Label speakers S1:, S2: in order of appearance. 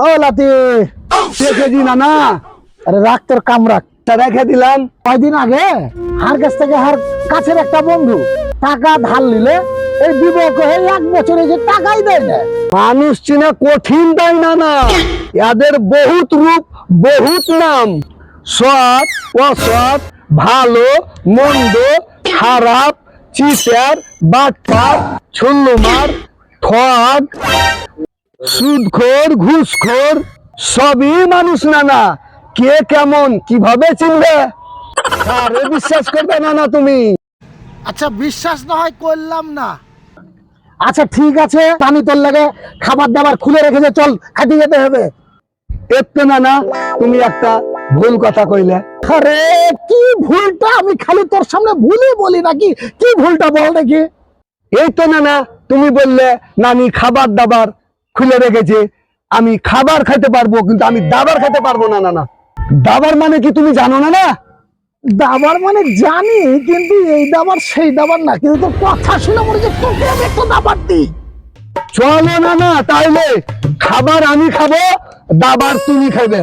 S1: ও লাতি
S2: রেখে দি না।
S1: আরে রাখ তোর কাম রাখ।
S2: রেখে দিলাম।
S1: কয়দিন আগে হার কাছ থেকে হার কাছের একটা বন্ধু টাকা ধার নিলে এই বিবাহ হয়ে 1 বছরে যে টাকাই দেয় না।
S2: মানুষ চিনা কঠিন তাই না। এদের বহুত রূপ, বহুত নাম। সৎ, অসৎ, ভালো, মন্দ, খারাপ, চিটার, বাটপার, ছুল্লুমার, ঠগ, সুদখোর, ঘুষখোর, সবই মানুষ না। কে কেমন কিভাবে চিনবে? আরে বিশ্বাস করবে না তুমি।
S1: আচ্ছা বিশ্বাস না হয় করলাম না। আচ্ছা ঠিক আছে, আমি তোর লাগে খাবার দাবার খুলে রেখেছে, চল খাইতে যেতে হবে।
S2: একটু না তুমি একটা ভুল কথা কইলে।
S1: আরে কি ভুলটা? আমি খালি তোর সামনে ভুলই বলি নাকি? কি ভুলটা বল দেখি।
S2: এই তো না তুমি বললে নানি খাবার দাবার খুলে রেখেছে, আমি খাবার খেতে পারবো কিন্তু আমি দাবার খেতে পারবো না। দাবার মানে কি তুমি জানো না?
S1: দাবার মানে জানি, কিন্তু এই দাবার সেই দাবার না। কিন্তু তোর কথা শুনে মনে হচ্ছে তোকে আমি একটা দাবার দিই।
S2: চলো না তাইলে খাবার আমি খাবো, দাবার তুমি খাবে।